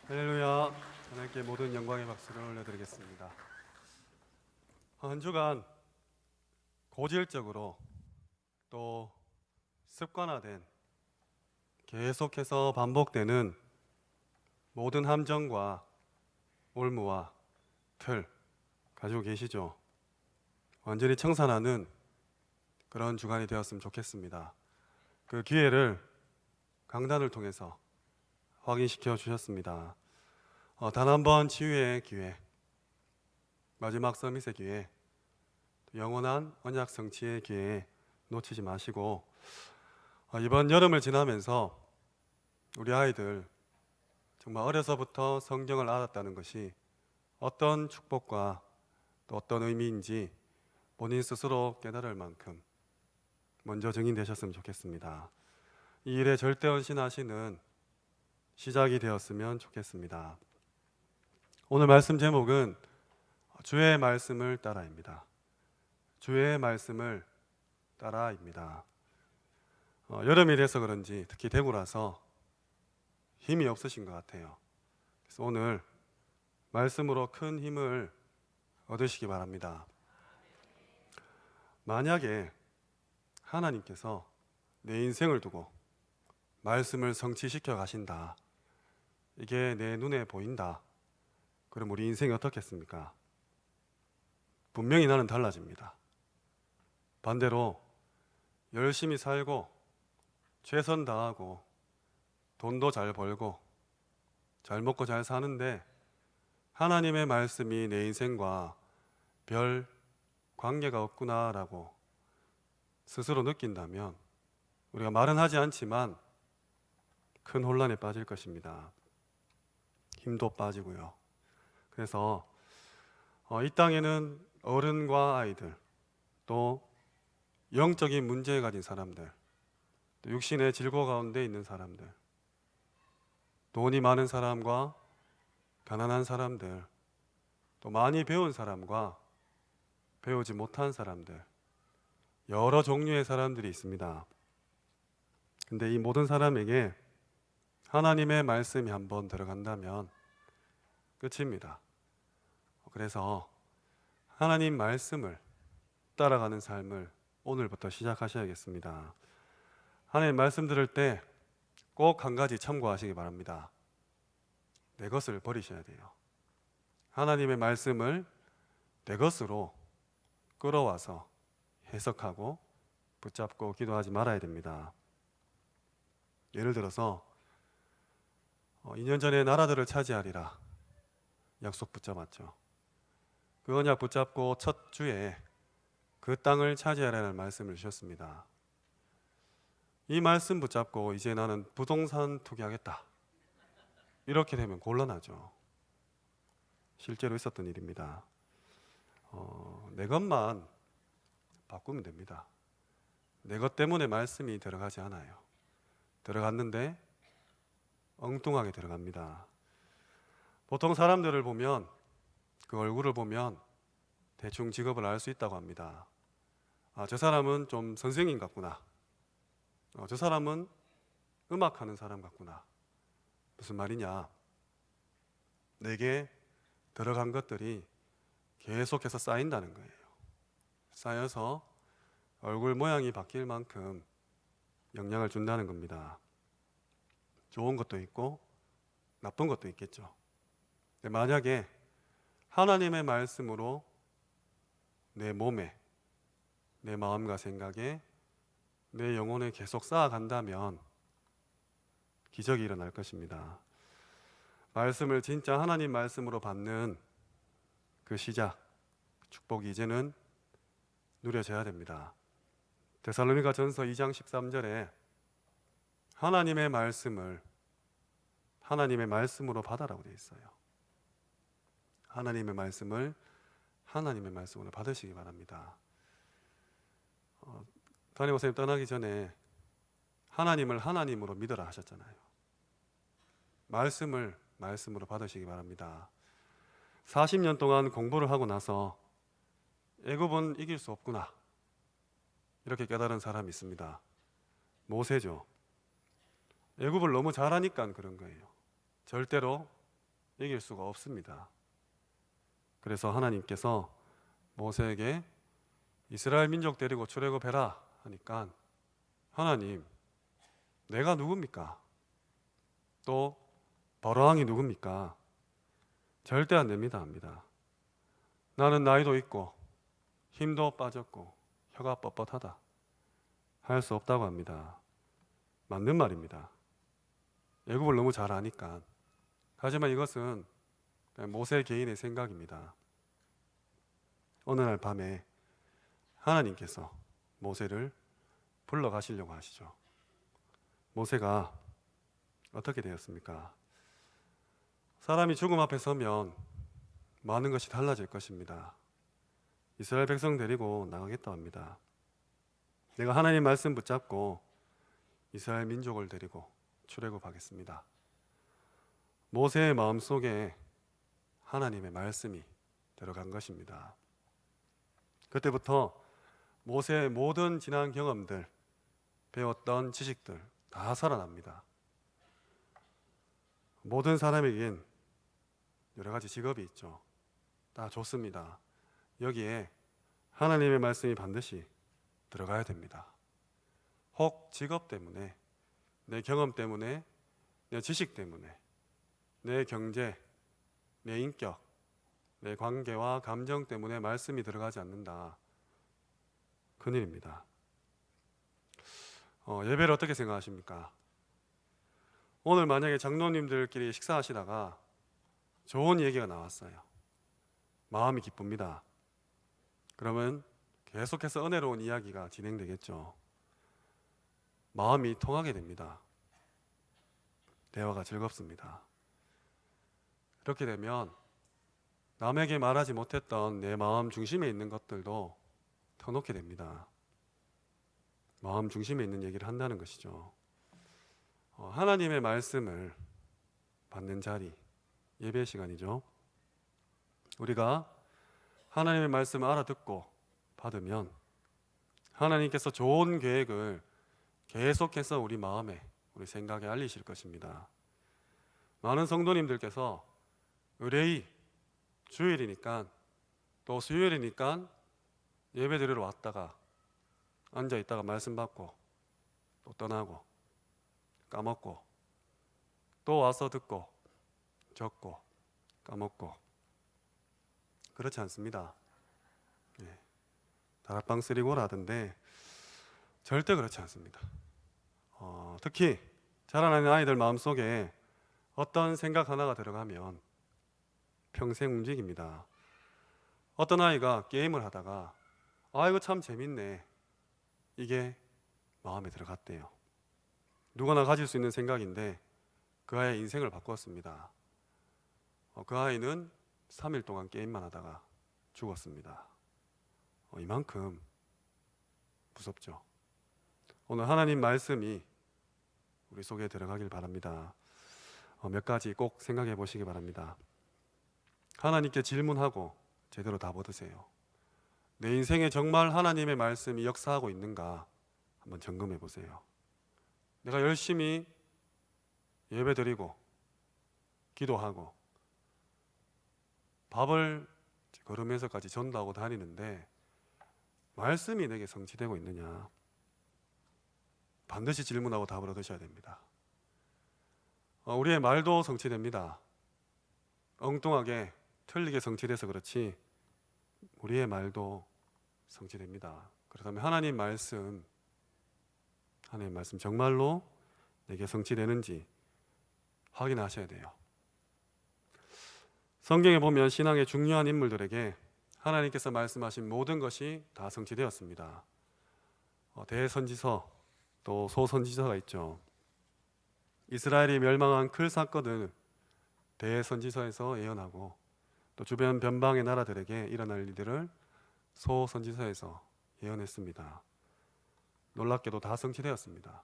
할렐루야. 하나님께 모든 영광의 박수를 올려드리겠습니다. 한 주간 고질적으로 또 습관화된 계속해서 반복되는 모든 함정과 올무와 틀 가지고 계시죠? 완전히 청산하는 그런 주간이 되었으면 좋겠습니다. 그 기회를 강단을 통해서 확인시켜 주셨습니다. 단 한 번 치유의 기회, 마지막 서밋의 기회, 영원한 언약 성취의 기회 놓치지 마시고 이번 여름을 지나면서 우리 아이들 정말 어려서부터 성경을 알았다는 것이 어떤 축복과 또 어떤 의미인지 본인 스스로 깨달을 만큼 먼저 증인되셨으면 좋겠습니다. 이 일에 절대 헌신하시는 시작이 되었으면 좋겠습니다. 오늘 말씀 제목은 주의 말씀을 따라입니다. 주의 말씀을 따라입니다. 여름이 돼서 그런지 특히 대구라서 힘이 없으신 것 같아요. 그래서 오늘 말씀으로 큰 힘을 얻으시기 바랍니다. 만약에 하나님께서 내 인생을 두고 말씀을 성취시켜 가신다, 이게 내 눈에 보인다, 그럼 우리 인생이 어떻겠습니까? 분명히 나는 달라집니다. 반대로 열심히 살고 최선 다하고 돈도 잘 벌고 잘 먹고 잘 사는데 하나님의 말씀이 내 인생과 별 관계가 없구나라고 스스로 느낀다면 우리가 말은 하지 않지만 큰 혼란에 빠질 것입니다. 힘도 빠지고요. 그래서 이 땅에는 어른과 아이들, 또 영적인 문제 가진 사람들, 또 육신의 질고 가운데 있는 사람들, 돈이 많은 사람과 가난한 사람들, 또 많이 배운 사람과 배우지 못한 사람들, 여러 종류의 사람들이 있습니다. 근데 이 모든 사람에게 하나님의 말씀이 한번 들어간다면 끝입니다. 그래서 하나님 말씀을 따라가는 삶을 오늘부터 시작하셔야겠습니다. 하나님 말씀 들을 때 꼭 한 가지 참고하시기 바랍니다. 내 것을 버리셔야 돼요. 하나님의 말씀을 내 것으로 끌어와서 해석하고 붙잡고 기도하지 말아야 됩니다. 예를 들어서 2년 전에 나라들을 차지하리라 약속 붙잡았죠. 그 언약 붙잡고 첫 주에 그 땅을 차지하라는 말씀을 주셨습니다. 이 말씀 붙잡고 이제 나는 부동산 투기하겠다, 이렇게 되면 곤란하죠. 실제로 있었던 일입니다. 내 것만 바꾸면 됩니다. 내 것 때문에 말씀이 들어가지 않아요. 들어갔는데 엉뚱하게 들어갑니다. 보통 사람들을 보면, 그 얼굴을 보면 대충 직업을 알 수 있다고 합니다. 저 사람은 좀 선생님 같구나. 저 사람은 음악하는 사람 같구나. 무슨 말이냐? 내게 들어간 것들이 계속해서 쌓인다는 거예요. 쌓여서 얼굴 모양이 바뀔 만큼 영향을 준다는 겁니다. 좋은 것도 있고 나쁜 것도 있겠죠. 근데 만약에 하나님의 말씀으로 내 몸에, 내 마음과 생각에, 내 영혼에 계속 쌓아간다면 기적이 일어날 것입니다. 말씀을 진짜 하나님 말씀으로 받는 그 시작, 축복이 이제는 누려져야 됩니다. 데살로니가 전서 2장 13절에 하나님의 말씀을 하나님의 말씀으로 받아라고 되어 있어요. 하나님의 말씀을 하나님의 말씀으로 받으시기 바랍니다. 담임 목사님 떠나기 전에 하나님을 하나님으로 믿어라 하셨잖아요. 말씀을 말씀으로 받으시기 바랍니다. 40년 동안 공부를 하고 나서 애굽은 이길 수 없구나, 이렇게 깨달은 사람이 있습니다. 모세죠. 애굽을 너무 잘하니까 그런 거예요. 절대로 이길 수가 없습니다. 그래서 하나님께서 모세에게 이스라엘 민족 데리고 출애굽해라 하니까 하나님, 내가 누굽니까? 또 바로왕이 누굽니까? 절대 안 됩니다. 합니다. 나는 나이도 있고 힘도 빠졌고 혀가 뻣뻣하다. 할 수 없다고 합니다. 맞는 말입니다. 애굽을 너무 잘 아니까. 하지만 이것은 모세 개인의 생각입니다. 어느 날 밤에 하나님께서 모세를 불러가시려고 하시죠. 모세가 어떻게 되었습니까? 사람이 죽음 앞에 서면 많은 것이 달라질 것입니다. 이스라엘 백성 데리고 나가겠다 합니다. 내가 하나님 말씀 붙잡고 이스라엘 민족을 데리고 출애굽하겠습니다. 모세의 마음속에 하나님의 말씀이 들어간 것입니다. 그때부터 모세의 모든 지난 경험들, 배웠던 지식들 다 살아납니다. 모든 사람에겐 여러 가지 직업이 있죠. 다 좋습니다. 여기에 하나님의 말씀이 반드시 들어가야 됩니다. 혹 직업 때문에, 내 경험 때문에, 내 지식 때문에, 내 경제, 내 인격, 내 관계와 감정 때문에 말씀이 들어가지 않는다. 큰일입니다. 예배를 어떻게 생각하십니까? 오늘 만약에 장로님들끼리 식사하시다가 좋은 얘기가 나왔어요. 마음이 기쁩니다. 그러면 계속해서 은혜로운 이야기가 진행되겠죠. 마음이 통하게 됩니다. 대화가 즐겁습니다. 그렇게 되면 남에게 말하지 못했던 내 마음 중심에 있는 것들도 터놓게 됩니다. 마음 중심에 있는 얘기를 한다는 것이죠. 하나님의 말씀을 받는 자리, 예배 시간이죠. 우리가 하나님의 말씀을 알아듣고 받으면 하나님께서 좋은 계획을 계속해서 우리 마음에, 우리 생각에 알리실 것입니다. 많은 성도님들께서 의뢰이 주일이니까 또 수요일이니까 예배 드리러 왔다가 앉아 있다가 말씀 받고 또 떠나고 까먹고 또 와서 듣고 적고 까먹고 그렇지 않습니다. 다락방 쓰리고라 하던데 절대 그렇지 않습니다. 특히 자라나는 아이들 마음속에 어떤 생각 하나가 들어가면 평생 움직입니다. 어떤 아이가 게임을 하다가 이거 참 재밌네, 이게 마음에 들어갔대요. 누구나 가질 수 있는 생각인데 그 아이의 인생을 바꾸었습니다. 그 아이는 3일 동안 게임만 하다가 죽었습니다. 이만큼 무섭죠. 오늘 하나님 말씀이 우리 속에 들어가길 바랍니다. 몇 가지 꼭 생각해 보시기 바랍니다. 하나님께 질문하고 제대로 답 얻으세요. 내 인생에 정말 하나님의 말씀이 역사하고 있는가 한번 점검해 보세요. 내가 열심히 예배드리고 기도하고 밥을 걸으면서까지 전도하고 다니는데 말씀이 내게 성취되고 있느냐, 반드시 질문하고 답을 얻으셔야 됩니다. 우리의 말도 성취됩니다. 엉뚱하게 틀리게 성취돼서 그렇지 우리의 말도 성취됩니다. 그렇다면 하나님 말씀 정말로 내게 성취되는지 확인하셔야 돼요. 성경에 보면 신앙의 중요한 인물들에게 하나님께서 말씀하신 모든 것이 다 성취되었습니다. 대선지서 또 소선지서가 있죠. 이스라엘이 멸망한 큰 사건을 대선지서에서 예언하고 또 주변 변방의 나라들에게 일어날 일들을 소선지서에서 예언했습니다. 놀랍게도 다 성취되었습니다.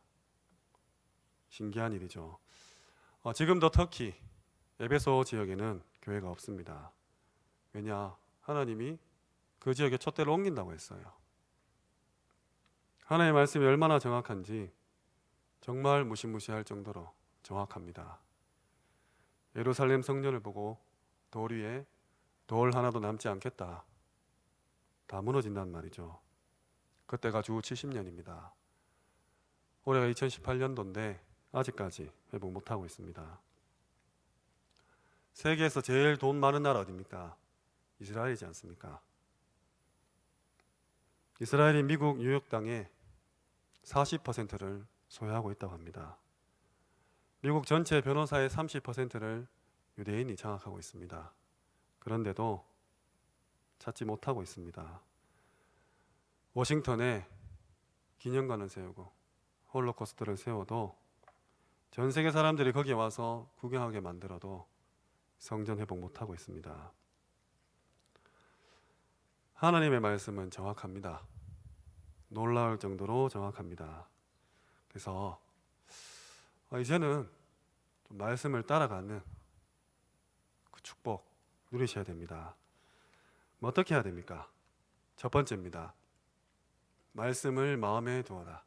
신기한 일이죠. 지금도 터키 에베소 지역에는 교회가 없습니다. 왜냐? 하나님이 그 지역에 촛대를 옮긴다고 했어요. 하나님의 말씀이 얼마나 정확한지 정말 무시무시할 정도로 정확합니다. 예루살렘 성전을 보고 돌 위에 돌 하나도 남지 않겠다. 다 무너진단 말이죠. 그때가 주 70년입니다. 올해가 2018년도인데 아직까지 회복 못하고 있습니다. 세계에서 제일 돈 많은 나라 어디입니까? 이스라엘이지 않습니까? 이스라엘이 미국 뉴욕 땅의 40%를 소유하고 있다고 합니다. 미국 전체 변호사의 30%를 유대인이 장악하고 있습니다. 그런데도 찾지 못하고 있습니다. 워싱턴에 기념관을 세우고 홀로코스트를 세워도 전 세계 사람들이 거기에 와서 구경하게 만들어도 성전 회복 못하고 있습니다. 하나님의 말씀은 정확합니다. 놀라울 정도로 정확합니다. 그래서 이제는 좀 말씀을 따라가는 그 축복 누리셔야 됩니다. 어떻게 해야 됩니까? 첫 번째입니다. 말씀을 마음에 두어라.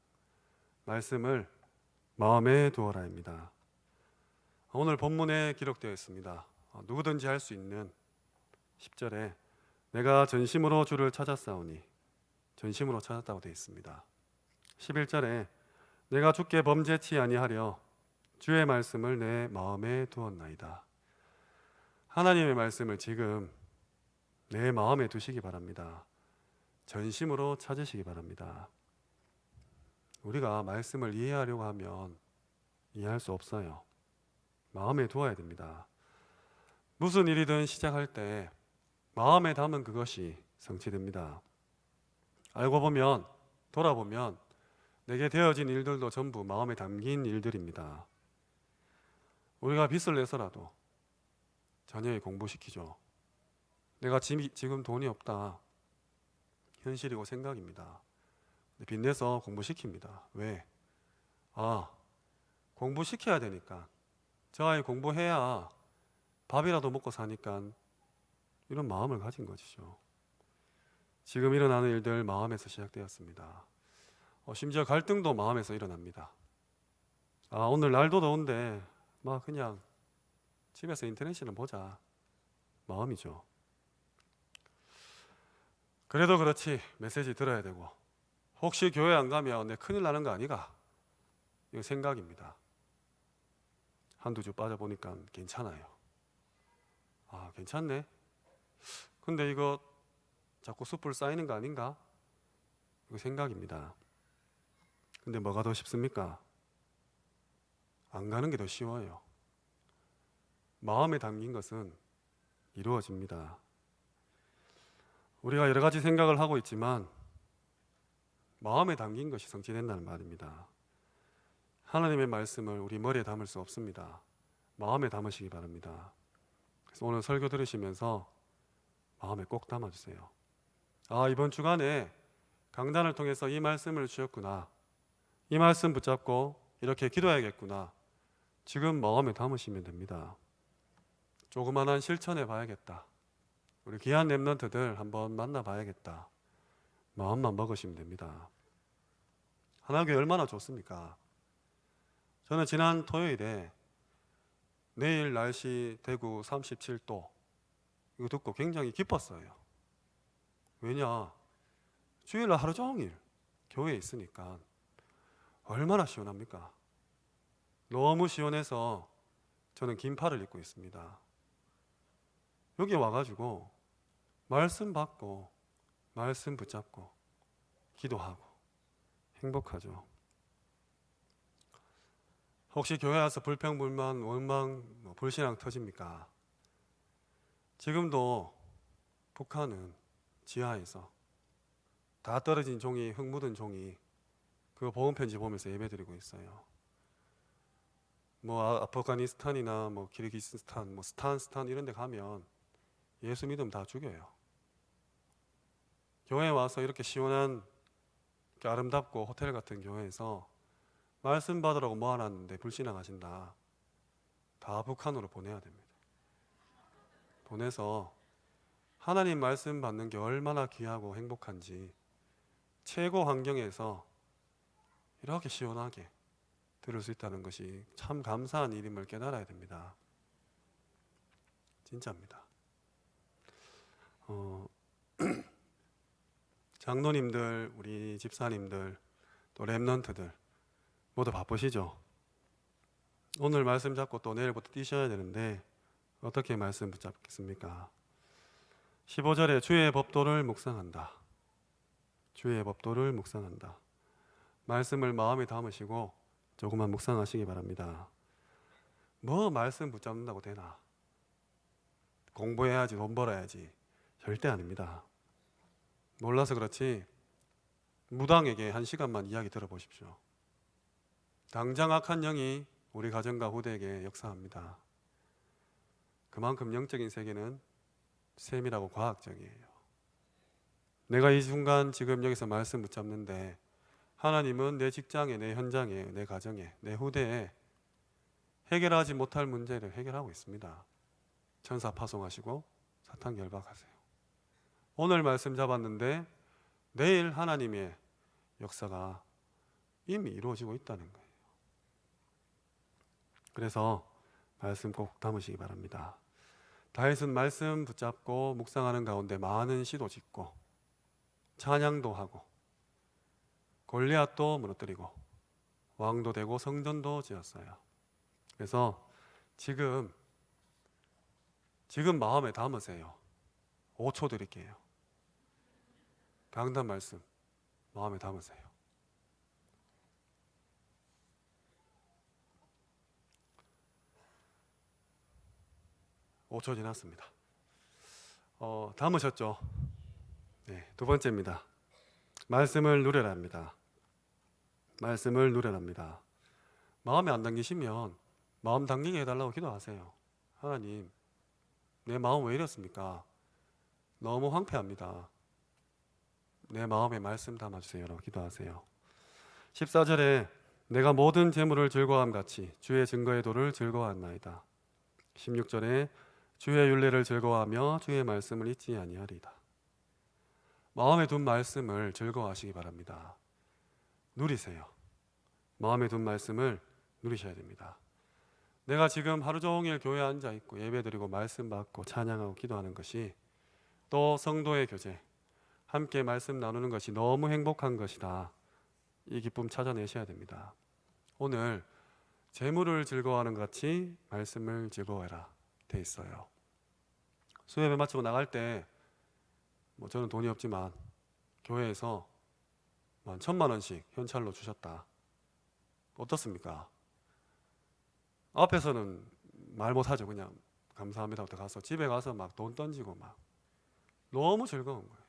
말씀을 마음에 두어라입니다. 오늘 본문에 기록되어 있습니다. 누구든지 할 수 있는 10절에 내가 전심으로 주를 찾았사오니, 전심으로 찾았다고 되어 있습니다. 11절에 내가 주께 범죄치 아니하려 주의 말씀을 내 마음에 두었나이다. 하나님의 말씀을 지금 내 마음에 두시기 바랍니다. 전심으로 찾으시기 바랍니다. 우리가 말씀을 이해하려고 하면 이해할 수 없어요. 마음에 두어야 됩니다. 무슨 일이든 시작할 때 마음에 담은 그것이 성취됩니다. 알고 보면, 돌아보면 내게 되어진 일들도 전부 마음에 담긴 일들입니다. 우리가 빚을 내서라도 자녀에 공부시키죠. 내가 지금 돈이 없다. 현실이고 생각입니다. 빚내서 공부시킵니다. 왜? 공부시켜야 되니까. 저 아이 공부해야 밥이라도 먹고 사니까, 이런 마음을 가진 것이죠. 지금 일어나는 일들 마음에서 시작되었습니다. 심지어 갈등도 마음에서 일어납니다. 오늘 날도 더운데 그냥 집에서 인터넷이나 보자. 마음이죠. 그래도 그렇지 메시지 들어야 되고, 혹시 교회 안 가면 내 큰일 나는 거 아니가? 이거 생각입니다. 한두 주 빠져보니까 괜찮아요. 괜찮네. 근데 이거 자꾸 숯불 쌓이는 거 아닌가? 이거 생각입니다. 근데 뭐가 더 쉽습니까? 안 가는 게 더 쉬워요. 마음에 담긴 것은 이루어집니다. 우리가 여러 가지 생각을 하고 있지만 마음에 담긴 것이 성취된다는 말입니다. 하나님의 말씀을 우리 머리에 담을 수 없습니다. 마음에 담으시기 바랍니다. 그래서 오늘 설교 들으시면서 마음에 꼭 담아주세요. 이번 주간에 강단을 통해서 이 말씀을 주셨구나. 이 말씀 붙잡고 이렇게 기도해야겠구나. 지금 마음에 담으시면 됩니다. 조그만한 실천해 봐야겠다. 우리 귀한 렘넌트들 한번 만나봐야겠다. 마음만 먹으시면 됩니다. 하나교회 얼마나 좋습니까? 저는 지난 토요일에 내일 날씨 대구 37도 이거 듣고 굉장히 기뻤어요. 왜냐? 주일날 하루 종일 교회에 있으니까 얼마나 시원합니까? 너무 시원해서 저는 긴팔을 입고 있습니다. 여기 와가지고 말씀 받고 말씀 붙잡고 기도하고 행복하죠. 혹시 교회 와서 불평불만 원망 불신앙 터집니까? 지금도 북한은 지하에서 다 떨어진 종이, 흙 묻은 종이 그 보험편지 보면서 예배드리고 있어요. 아프가니스탄이나 키르기스탄, 스탄 이런 데 가면 예수 믿으면 다 죽여요. 교회에 와서 이렇게 시원한, 이렇게 아름답고 호텔 같은 교회에서 말씀 받으라고 모아놨는데 불신앙하신다. 다 북한으로 보내야 됩니다. 보내서 하나님 말씀 받는 게 얼마나 귀하고 행복한지 최고 환경에서 이렇게 시원하게 들을 수 있다는 것이 참 감사한 일임을 깨달아야 됩니다. 진짜입니다. 장로님들, 우리 집사님들, 또 렘넌트들 모두 바쁘시죠? 오늘 말씀 잡고 또 내일부터 뛰셔야 되는데 어떻게 말씀 붙잡겠습니까? 15절에 주의 법도를 묵상한다. 주의 법도를 묵상한다. 말씀을 마음에 담으시고 조금만 묵상하시기 바랍니다. 뭐 말씀 붙잡는다고 되나? 공부해야지, 돈 벌어야지. 절대 아닙니다. 몰라서 그렇지 무당에게 1시간만 이야기 들어보십시오. 당장 악한 영이 우리 가정과 후대에게 역사합니다. 그만큼 영적인 세계는 세밀하고 과학적이에요. 내가 이 순간 지금 여기서 말씀 붙잡는데 하나님은 내 직장에, 내 현장에, 내 가정에, 내 후대에 해결하지 못할 문제를 해결하고 있습니다. 천사 파송하시고 사탄 결박하세요. 오늘 말씀 잡았는데 내일 하나님의 역사가 이미 이루어지고 있다는 거예요. 그래서 말씀 꼭 담으시기 바랍니다. 다윗은 말씀 붙잡고 묵상하는 가운데 많은 시도 짓고 찬양도 하고 골리앗도 무너뜨리고 왕도 되고 성전도 지었어요. 그래서 지금 마음에 담으세요. 5초 드릴게요. 강단 말씀 마음에 담으세요. (5초) 지났습니다. 담으셨죠? 네, 두 번째입니다. 말씀을 누려랍니다. 말씀을 누려랍니다. 마음에 안 담기시면 마음 담기게 해달라고 기도하세요. 하나님, 내 마음 왜 이렇습니까? 너무 황폐합니다. 내 마음에 말씀 담아주세요 라고 기도하세요. 14절에 내가 모든 재물을 즐거워함 같이 주의 증거의 도를 즐거워하나이다. 16절에 주의 율례를 즐거워하며 주의 말씀을 잊지 아니하리다. 마음에 둔 말씀을 즐거워하시기 바랍니다. 누리세요. 마음에 둔 말씀을 누리셔야 됩니다. 내가 지금 하루 종일 교회에 앉아 있고 예배드리고 말씀 받고 찬양하고 기도하는 것이 또 성도의 교제, 함께 말씀 나누는 것이 너무 행복한 것이다. 이 기쁨 찾아내셔야 됩니다. 오늘 재물을 즐거워하는 것 같이 말씀을 즐거워해라 돼 있어요. 수요예배 마치고 나갈 때 저는 돈이 없지만 교회에서 1,000만 원씩 현찰로 주셨다. 어떻습니까? 앞에서는 말 못하죠. 그냥 감사합니다 부터 가서 집에 가서 막 돈 던지고 막 너무 즐거운 거예요.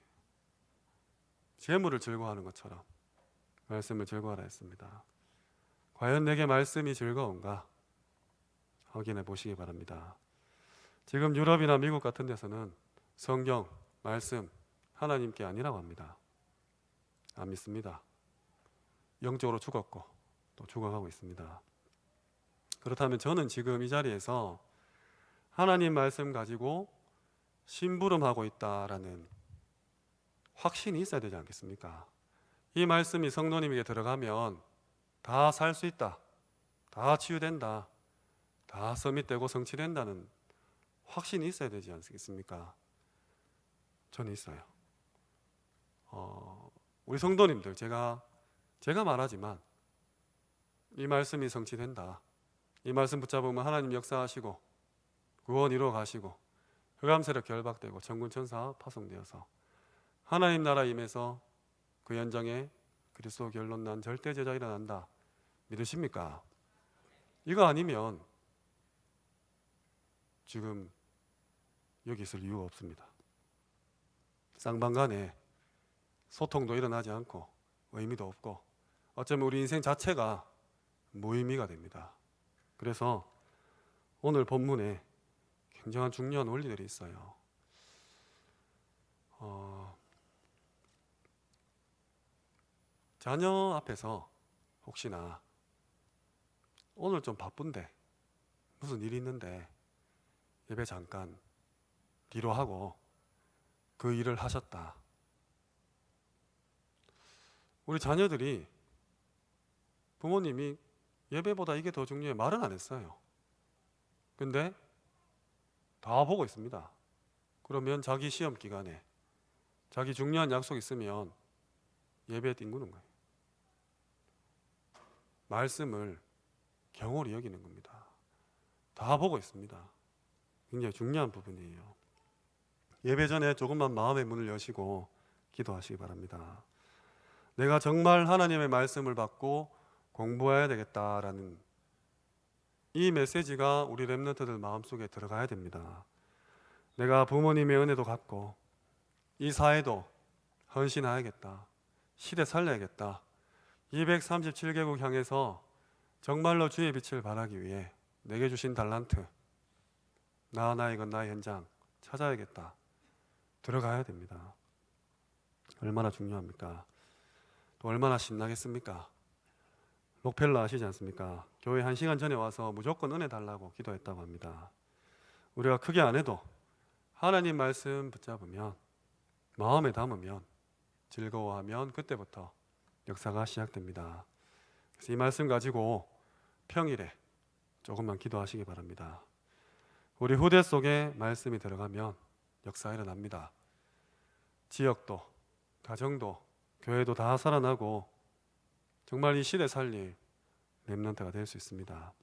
재물을 즐거워하는 것처럼 말씀을 즐거워하라 했습니다. 과연 내게 말씀이 즐거운가 확인해 보시기 바랍니다. 지금 유럽이나 미국 같은 데서는 성경, 말씀 하나님께 아니라고 합니다. 안 믿습니다. 영적으로 죽었고 또 죽어가고 있습니다. 그렇다면 저는 지금 이 자리에서 하나님 말씀 가지고 심부름하고 있다라는 확신이 있어야 되지 않겠습니까? 이 말씀이 성도님에게 들어가면 다 살 수 있다, 다 치유된다, 다 서밋되고 성취된다는 확신이 있어야 되지 않겠습니까? 저는 있어요. 우리 성도님들 제가 말하지만 이 말씀이 성취된다. 이 말씀 붙잡으면 하나님 역사하시고 구원 이루어 가시고 흑암세력 결박되고 천군천사 파송되어서 하나님 나라 임해서 그 현장에 그리스도 결론 난 절대 제자 일어난다. 믿으십니까? 이거 아니면 지금 여기 있을 이유가 없습니다. 쌍방간에 소통도 일어나지 않고 의미도 없고 어쩌면 우리 인생 자체가 무의미가 됩니다. 그래서 오늘 본문에 굉장한 중요한 원리들이 있어요. 자녀 앞에서 혹시나 오늘 좀 바쁜데 무슨 일이 있는데 예배 잠깐 뒤로 하고 그 일을 하셨다. 우리 자녀들이 부모님이 예배보다 이게 더 중요해 말은 안 했어요. 근데 다 보고 있습니다. 그러면 자기 시험 기간에 자기 중요한 약속 있으면 예배에 뒹구는 거예요. 말씀을 경홀히 여기는 겁니다. 다 보고 있습니다. 굉장히 중요한 부분이에요. 예배 전에 조금만 마음의 문을 여시고 기도하시기 바랍니다. 내가 정말 하나님의 말씀을 받고 공부해야 되겠다라는 이 메시지가 우리 렘넌트들 마음속에 들어가야 됩니다. 내가 부모님의 은혜도 갖고 이 사회도 헌신해야겠다. 시대 살려야겠다. 237개국 향해서 정말로 주의 빛을 발하기 위해 내게 주신 달란트, 나의 것 나의 현장 찾아야겠다. 들어가야 됩니다. 얼마나 중요합니까? 또 얼마나 신나겠습니까? 록펠러 아시지 않습니까? 교회 1시간 전에 와서 무조건 은혜 달라고 기도했다고 합니다. 우리가 크게 안 해도 하나님 말씀 붙잡으면, 마음에 담으면, 즐거워하면 그때부터 역사가 시작됩니다. 그래서 이 말씀 가지고 평일에 조금만 기도하시기 바랍니다. 우리 후대 속에 말씀이 들어가면 역사가 일어납니다. 지역도, 가정도, 교회도 다 살아나고 정말 이 시대 살릴 렘넌트가 될 수 있습니다.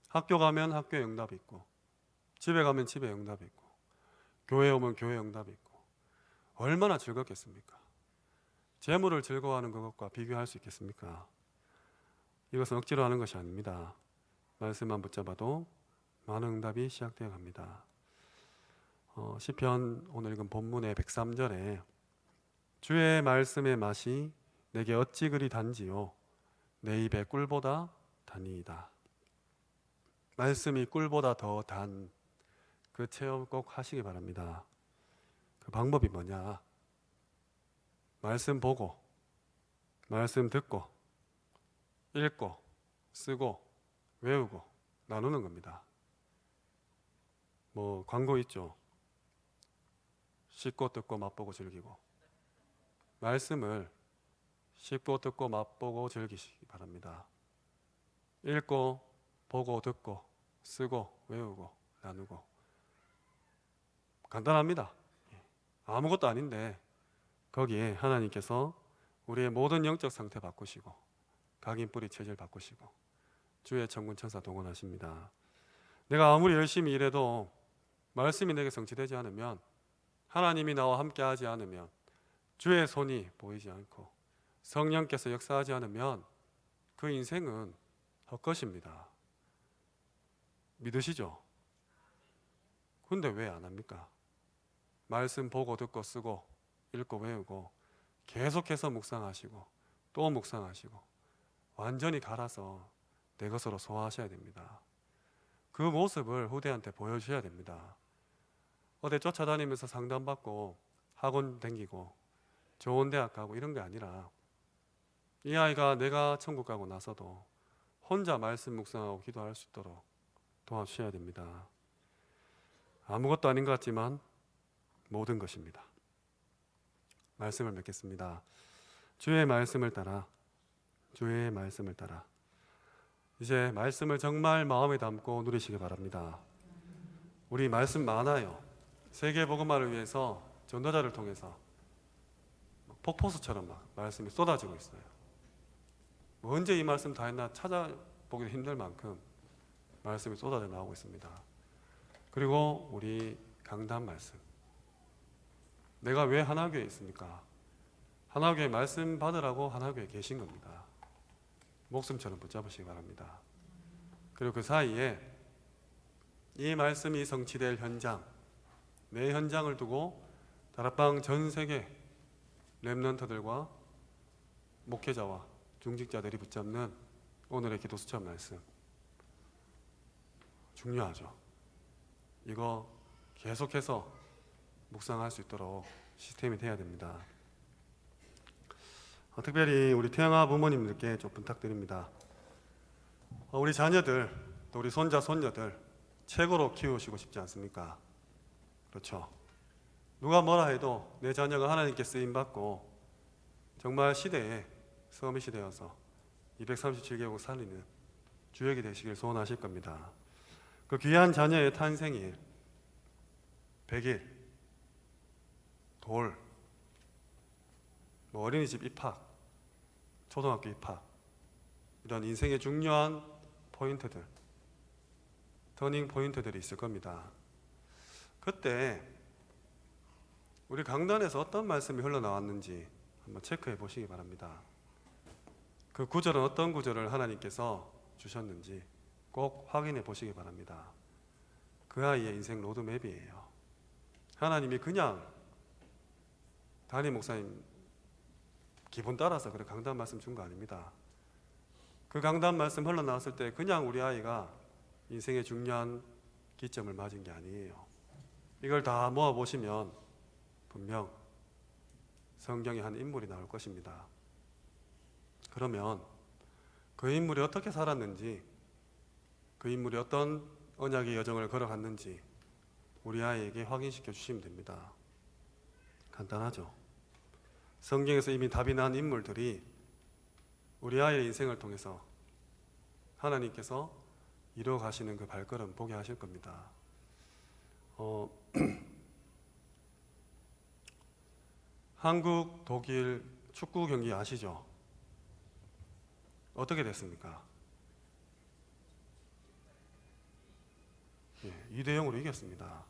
학교 가면 학교에 응답이 있고, 집에 가면 집에 응답이 있고, 교회에 오면 교회에 응답이 있고, 얼마나 즐겁겠습니까? 재물을 즐거워하는 것과 비교할 수 있겠습니까? 이것은 억지로 하는 것이 아닙니다. 말씀만 붙잡아도 많은 응답이 시작되어 갑니다. 시편 오늘 읽은 본문의 103절에 주의 말씀의 맛이 내게 어찌 그리 단지요 내 입에 꿀보다 단이이다. 말씀이 꿀보다 더 단 그 체험 꼭 하시기 바랍니다. 그 방법이 뭐냐? 말씀 보고, 말씀 듣고, 읽고, 쓰고, 외우고, 나누는 겁니다. 뭐 광고 있죠. 씹고 듣고 맛보고 즐기고. 말씀을 씹고 듣고 맛보고 즐기시기 바랍니다. 읽고, 보고, 듣고, 쓰고, 외우고, 나누고. 간단합니다. 아무것도 아닌데 거기에 하나님께서 우리의 모든 영적 상태 바꾸시고 각인 뿌리 체질 바꾸시고 주의 천군 천사 동원하십니다. 내가 아무리 열심히 일해도 말씀이 내게 성취되지 않으면, 하나님이 나와 함께하지 않으면, 주의 손이 보이지 않고 성령께서 역사하지 않으면 그 인생은 헛것입니다. 믿으시죠? 근데 왜 안 합니까? 말씀 보고 듣고 쓰고 읽고 외우고 계속해서 묵상하시고 또 묵상하시고 완전히 갈아서 내 것으로 소화하셔야 됩니다. 그 모습을 후대한테 보여주셔야 됩니다. 어디 쫓아다니면서 상담받고 학원 다니고 좋은 대학 가고 이런 게 아니라 이 아이가 내가 천국 가고 나서도 혼자 말씀 묵상하고 기도할 수 있도록 도와주셔야 됩니다. 아무것도 아닌 것 같지만 모든 것입니다. 말씀을 맺겠습니다. 주의 말씀을 따라, 주의 말씀을 따라. 이제 말씀을 정말 마음에 담고 누리시기 바랍니다. 우리 말씀 많아요. 세계 복음화를 위해서 전도자를 통해서 폭포수처럼 막 말씀이 쏟아지고 있어요. 언제 이 말씀 다 했나 찾아보기도 힘들 만큼 말씀이 쏟아져 나오고 있습니다. 그리고 우리 강단 말씀. 내가 왜 하나교회에 있습니까? 하나교회 말씀 받으라고 하나교회에 계신 겁니다. 목숨처럼 붙잡으시기 바랍니다. 그리고 그 사이에 이 말씀이 성취될 현장, 내 현장을 두고 다락방 전 세계 렘넌트들과 목회자와 중직자들이 붙잡는 오늘의 기도 수첩 말씀 중요하죠. 이거 계속해서 묵상할 수 있도록 시스템이 돼야 됩니다. 특별히 우리 태영아 부모님들께 좀 부탁드립니다. 우리 자녀들, 또 우리 손자, 손녀들 최고로 키우시고 싶지 않습니까? 그렇죠. 누가 뭐라 해도 내 자녀가 하나님께 쓰임받고 정말 시대에 서밋이 되어서 237개국 살리는 주역이 되시길 소원하실 겁니다. 그 귀한 자녀의 탄생일, 100일, 돌, 어린이집 입학, 초등학교 입학, 이런 인생의 중요한 포인트들, 터닝 포인트들이 있을 겁니다. 그때 우리 강단에서 어떤 말씀이 흘러나왔는지 한번 체크해 보시기 바랍니다. 그 구절은 어떤 구절을 하나님께서 주셨는지 꼭 확인해 보시기 바랍니다. 그 아이의 인생 로드맵이에요. 하나님이 그냥 담임 목사님 기분 따라서 그래 강단 말씀 준 거 아닙니다. 그 강단 말씀 흘러나왔을 때 그냥 우리 아이가 인생의 중요한 기점을 맞은 게 아니에요. 이걸 다 모아보시면 분명 성경의 한 인물이 나올 것입니다. 그러면 그 인물이 어떻게 살았는지, 그 인물이 어떤 언약의 여정을 걸어갔는지 우리 아이에게 확인시켜 주시면 됩니다. 간단하죠. 성경에서 이미 답이 난 인물들이 우리 아이의 인생을 통해서 하나님께서 이루어 가시는 그 발걸음 보게 하실 겁니다. 한국, 독일 축구 경기 아시죠? 어떻게 됐습니까? 2대0으로 이겼습니다.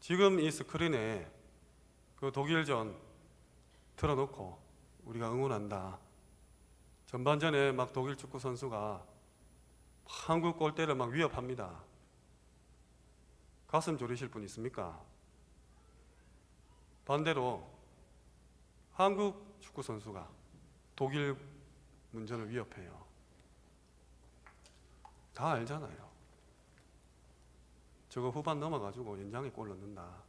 지금 이 스크린에 그 독일전 틀어놓고 우리가 응원한다. 전반전에 막 독일 축구 선수가 한국 골대를 막 위협합니다. 가슴 졸이실 분 있습니까? 반대로 한국 축구 선수가 독일 문전을 위협해요. 다 알잖아요. 저거 후반 넘어가지고 연장에 골 넣는다.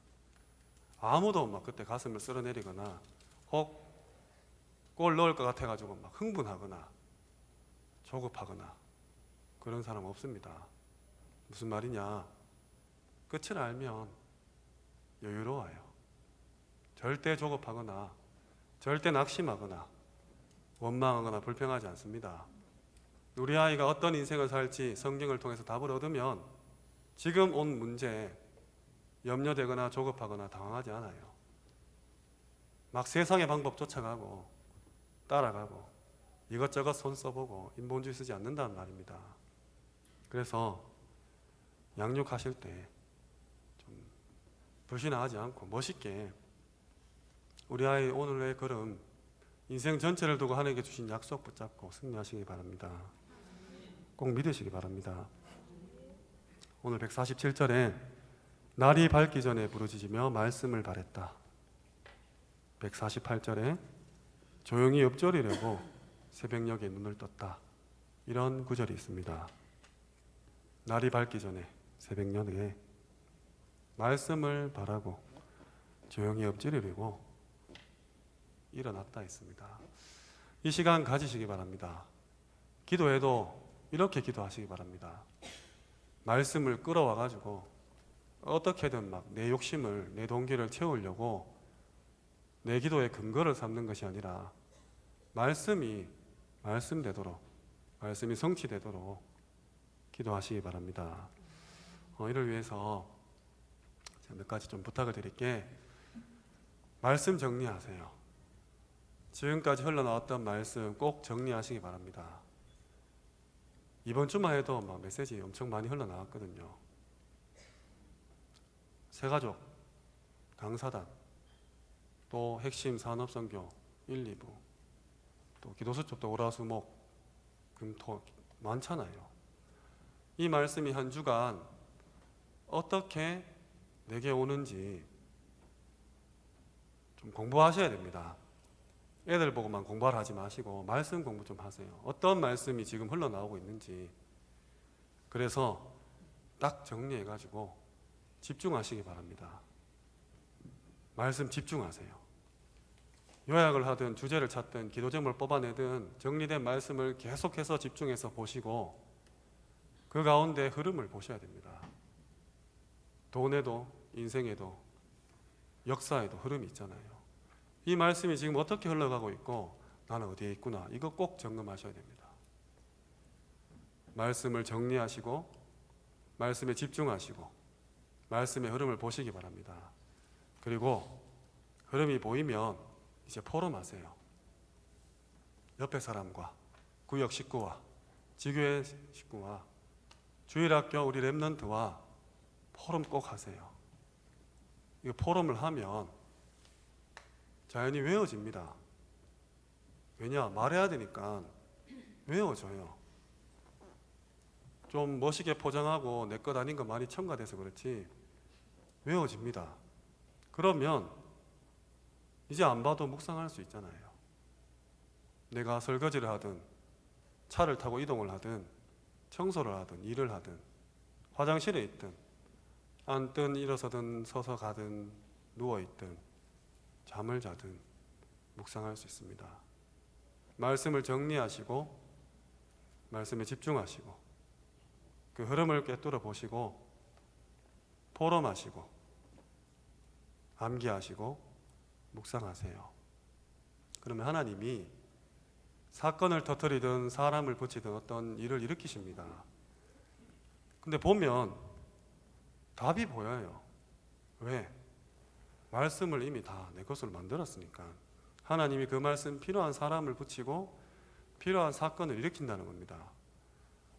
아무도 막 그때 가슴을 쓸어내리거나 혹 골 넣을 것 같아가지고 막 흥분하거나 조급하거나 그런 사람 없습니다. 무슨 말이냐? 끝을 알면 여유로워요. 절대 조급하거나 절대 낙심하거나 원망하거나 불평하지 않습니다. 우리 아이가 어떤 인생을 살지 성경을 통해서 답을 얻으면 지금 온 문제에 염려되거나 조급하거나 당황하지 않아요. 막 세상의 방법 쫓아가고 따라가고 이것저것 손 써보고 인본주의 쓰지 않는다는 말입니다. 그래서 양육하실 때 좀 불신하지 않고 멋있게 우리 아이 오늘의 걸음, 인생 전체를 두고 하나님께 주신 약속 붙잡고 승리하시기 바랍니다. 꼭 믿으시기 바랍니다. 오늘 147절에 날이 밝기 전에 부르짖으며 말씀을 바랬다. 148절에 조용히 엎드리려고 새벽녘에 눈을 떴다. 이런 구절이 있습니다. 날이 밝기 전에 새벽녘에 말씀을 바라고 조용히 엎드리려고 일어났다 했습니다. 이 시간 가지시기 바랍니다. 기도해도 이렇게 기도하시기 바랍니다. 말씀을 끌어와 가지고 어떻게든 막 내 욕심을, 내 동기를 채우려고 내 기도의 근거를 삼는 것이 아니라 말씀이 말씀되도록, 말씀이 성취되도록 기도하시기 바랍니다. 이를 위해서 제가 몇 가지 좀 부탁을 드릴게. 말씀 정리하세요. 지금까지 흘러나왔던 말씀 꼭 정리하시기 바랍니다. 이번 주만 해도 막 메시지 엄청 많이 흘러나왔거든요. 새가족, 강사단, 또 핵심 산업선교 1, 2부, 또 기도수 쪽도 월화수목, 금토 많잖아요. 이 말씀이 한 주간 어떻게 내게 오는지 좀 공부하셔야 됩니다. 애들 보고만 공부를 하지 마시고 말씀 공부 좀 하세요. 어떤 말씀이 지금 흘러나오고 있는지. 그래서 딱 정리해가지고 집중하시기 바랍니다. 말씀 집중하세요. 요약을 하든 주제를 찾든 기도 제목을 뽑아내든 정리된 말씀을 계속해서 집중해서 보시고 그 가운데 흐름을 보셔야 됩니다. 돈에도 인생에도 역사에도 흐름이 있잖아요. 이 말씀이 지금 어떻게 흘러가고 있고 나는 어디에 있구나, 이거 꼭 점검하셔야 됩니다. 말씀을 정리하시고 말씀에 집중하시고 말씀의 흐름을 보시기 바랍니다. 그리고 흐름이 보이면 이제 포럼하세요. 옆에 사람과, 구역 식구와, 지교회 식구와, 주일학교 우리 랩런트와 포럼 꼭 하세요. 이 포럼을 하면 자연히 외워집니다. 왜냐? 말해야 되니까 외워져요. 좀 멋있게 포장하고 내 것 아닌 거 많이 첨가돼서 그렇지 외워집니다. 그러면 이제 안 봐도 묵상할 수 있잖아요. 내가 설거지를 하든 차를 타고 이동을 하든 청소를 하든 일을 하든 화장실에 있든 앉든 일어서든 서서 가든 누워있든 잠을 자든 묵상할 수 있습니다. 말씀을 정리하시고 말씀에 집중하시고 그 흐름을 꿰뚫어 보시고 포럼하시고 암기하시고 묵상하세요. 그러면 하나님이 사건을 터뜨리든 사람을 붙이든 어떤 일을 일으키십니다. 근데 보면 답이 보여요. 왜? 말씀을 이미 다 내 것으로 만들었으니까. 하나님이 그 말씀 필요한 사람을 붙이고 필요한 사건을 일으킨다는 겁니다.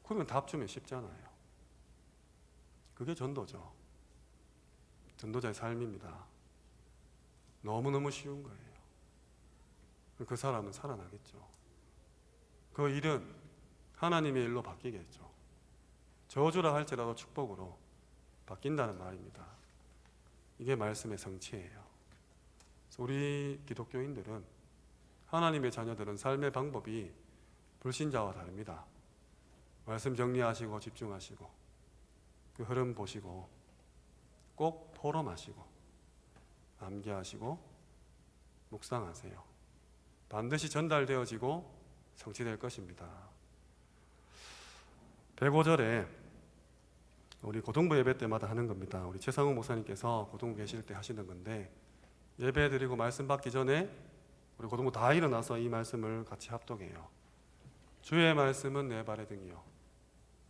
그러면 답 주면 쉽잖아요. 그게 전도죠. 전도자의 삶입니다. 너무너무 쉬운 거예요. 그 사람은 살아나겠죠. 그 일은 하나님의 일로 바뀌겠죠. 저주라 할지라도 축복으로 바뀐다는 말입니다. 이게 말씀의 성취예요. 우리 기독교인들은 하나님의 자녀들은 삶의 방법이 불신자와 다릅니다. 말씀 정리하시고 집중하시고 그 흐름 보시고 꼭 포럼하시고 암기하시고 묵상하세요. 반드시 전달되어지고 성취될 것입니다. 105절에 우리 고등부 예배 때마다 하는 겁니다. 우리 최상욱 목사님께서 고등부 계실 때 하시는 건데 예배 드리고 말씀 받기 전에 우리 고등부 다 일어나서 이 말씀을 같이 합독해요. 주의 말씀은 내 발의 등이요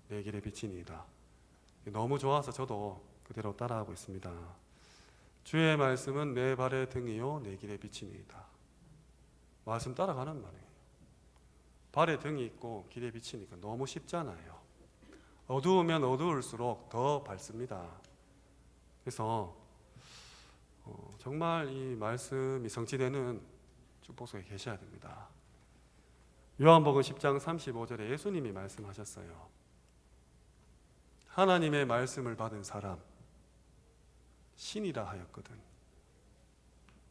내 길의 빛이니이다. 너무 좋아서 저도 그대로 따라하고 있습니다. 주의 말씀은 내 발의 등이요 내 길의 빛이니이다. 말씀 따라가는 말이에요. 발에 등이 있고 길에 비치니까 너무 쉽잖아요. 어두우면 어두울수록 더 밝습니다. 그래서 정말 이 말씀이 성취되는 축복 속에 계셔야 됩니다. 요한복음 10장 35절에 예수님이 말씀하셨어요. 하나님의 말씀을 받은 사람 신이라 하였거든.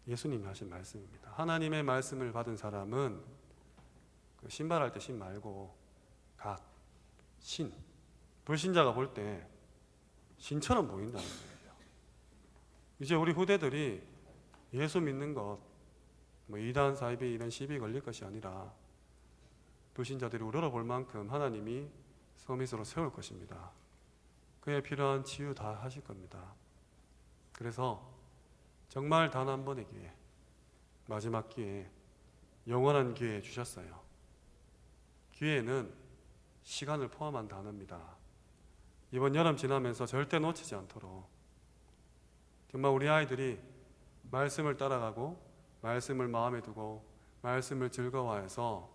예수님이 하신 말씀입니다. 하나님의 말씀을 받은 사람은 그 신발할 때 신 말고 갓, 신. 불신자가 볼 때 신처럼 보인다는 거예요. 이제 우리 후대들이 예수 믿는 것, 뭐 이단, 사이비 이런 시비 걸릴 것이 아니라 불신자들이 우러러볼 만큼 하나님이 서밋으로 세울 것입니다. 그에 필요한 치유 다 하실 겁니다. 그래서 정말 단 한 번의 기회, 마지막 기회, 영원한 기회 주셨어요. 기회는 시간을 포함한 단어입니다. 이번 여름 지나면서 절대 놓치지 않도록 정말 우리 아이들이 말씀을 따라가고 말씀을 마음에 두고 말씀을 즐거워해서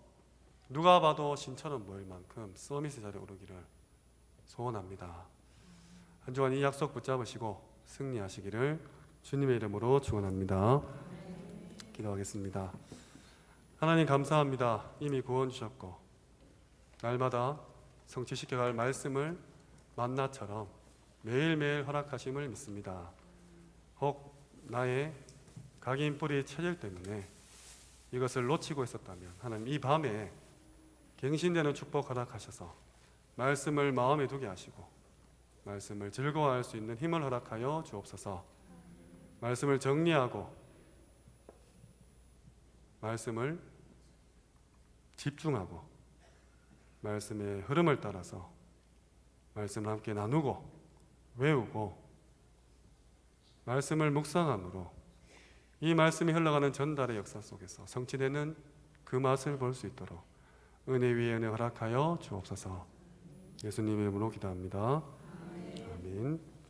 누가 봐도 신처럼 보일 만큼 서밋의 자리에 오르기를 소원합니다. 한 주간 이 약속 붙잡으시고 승리하시기를 주님의 이름으로 축원합니다. 기도하겠습니다. 하나님 감사합니다. 이미 구원 주셨고 날마다 성취시켜갈 말씀을 만나처럼 매일매일 허락하심을 믿습니다. 혹 나의 각인 뿌리 체질 때문에 이것을 놓치고 있었다면 하나님 이 밤에 갱신되는 축복 허락하셔서 말씀을 마음에 두게 하시고 말씀을 즐거워할 수 있는 힘을 허락하여 주옵소서. 말씀을 정리하고 말씀을 집중하고 말씀의 흐름을 따라서 말씀을 함께 나누고 외우고 말씀을 묵상함으로 이 말씀이 흘러가는 전달의 역사 속에서 성취되는 그 맛을 볼 수 있도록 은혜 위에 은혜 허락하여 주옵소서. 예수님의 이름으로 기도합니다.